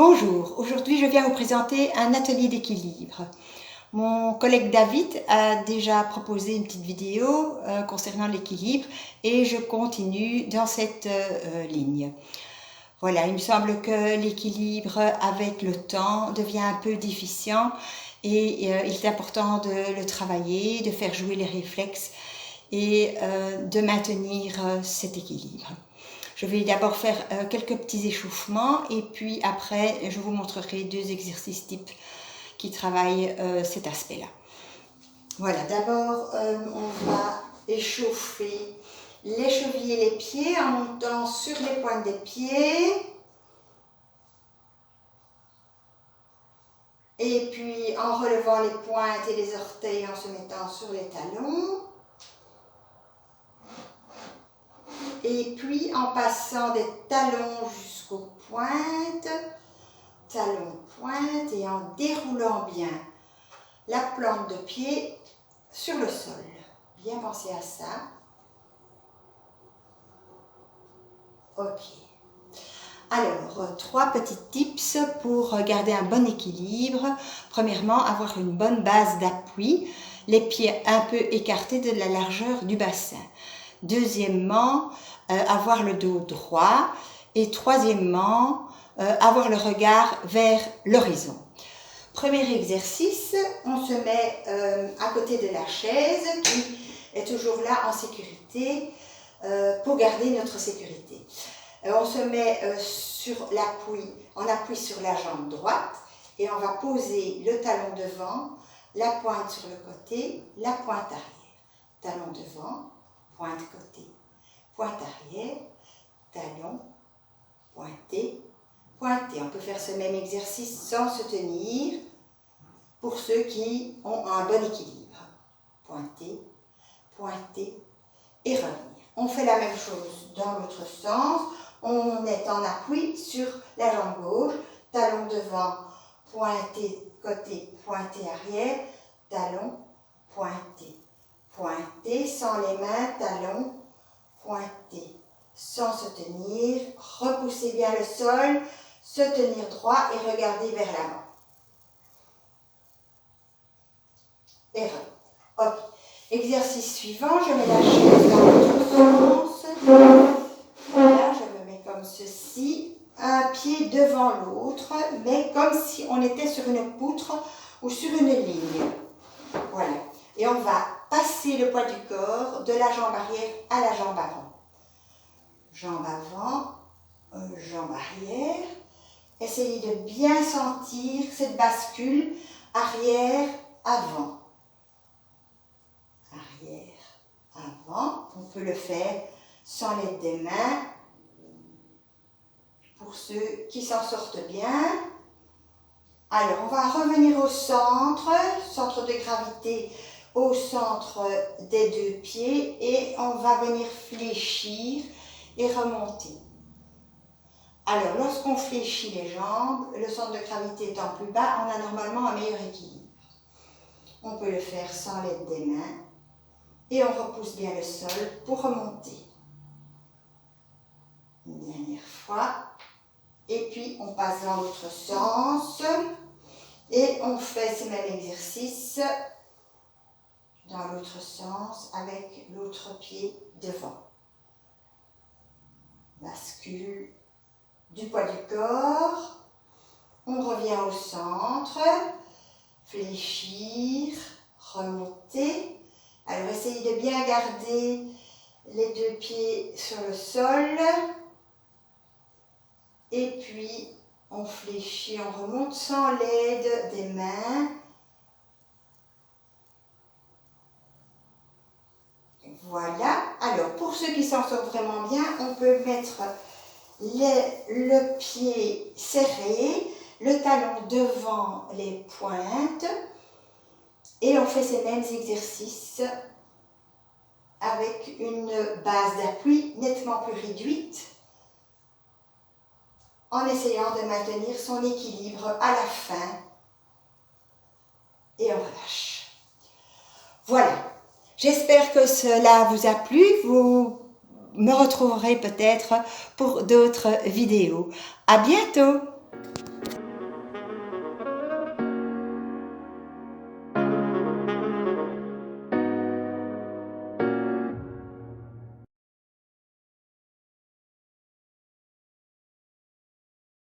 Bonjour, aujourd'hui je viens vous présenter un atelier d'équilibre. Mon collègue David a déjà proposé une petite vidéo concernant l'équilibre et je continue dans cette ligne. Voilà, il me semble que l'équilibre avec le temps devient un peu déficient et il est important de le travailler, de faire jouer les réflexes et de maintenir cet équilibre. Je vais d'abord faire quelques petits échauffements et puis après je vous montrerai deux exercices types qui travaillent cet aspect-là. Voilà, d'abord on va échauffer les chevilles et les pieds en montant sur les pointes des pieds. Et puis en relevant les pointes et les orteils en se mettant sur les talons. Et puis en passant des talons jusqu'aux pointes, talons, pointe, et en déroulant bien la plante de pied sur le sol. Bien penser à ça. Ok. Alors, trois petits tips pour garder un bon équilibre. Premièrement, avoir une bonne base d'appui, les pieds un peu écartés de la largeur du bassin. Deuxièmement, avoir le dos droit. Et troisièmement, avoir le regard vers l'horizon. Premier exercice, on se met à côté de la chaise qui est toujours là en sécurité pour garder notre sécurité. On se met sur l'appui, on appuie sur la jambe droite et on va poser le talon devant, la pointe sur le côté, la pointe arrière. Talon devant, pointe côté, pointe arrière, talon, pointé, pointé. On peut faire ce même exercice sans se tenir pour ceux qui ont un bon équilibre. Pointé, pointé et revenir. On fait la même chose dans l'autre sens. On est en appui sur la jambe gauche, talon devant, pointé côté, pointé arrière, talon, pointé, pointé, sans les mains, talon, pointé, sans se tenir, repoussez bien le sol, se tenir droit et regarder vers l'avant. Et revenir. Ok. Exercice suivant, je mets la chaise dans l'autre sens. Voilà, je me mets comme ceci, un pied devant l'autre, mais comme si on était sur une poutre ou sur une ligne. Voilà. Et on va passer le poids du corps de la jambe arrière à la jambe avant. Jambe avant, jambe arrière. Essayez de bien sentir cette bascule arrière-avant. Arrière-avant. On peut le faire sans l'aide des mains. Pour ceux qui s'en sortent bien. Alors, on va revenir au centre de gravité au centre des deux pieds et on va venir fléchir et remonter. Alors, lorsqu'on fléchit les jambes, le centre de gravité étant plus bas, on a normalement un meilleur équilibre. On peut le faire sans l'aide des mains et on repousse bien le sol pour remonter. Une dernière fois. Et puis, on passe dans l'autre sens et on fait ce même exercice dans l'autre sens avec l'autre pied devant. Bascule du poids du corps. On revient au centre. Fléchir, remonter. Alors, essayez de bien garder les deux pieds sur le sol. Et puis, on fléchit, on remonte sans l'aide des mains. Voilà. Alors, pour ceux qui s'en sortent vraiment bien, on peut mettre le pied serré, le talon devant les pointes. Et on fait ces mêmes exercices avec une base d'appui nettement plus réduite, en essayant de maintenir son équilibre à la fin. Et on relâche. Voilà. J'espère que cela vous a plu. Vous me retrouverez peut-être pour d'autres vidéos. À bientôt!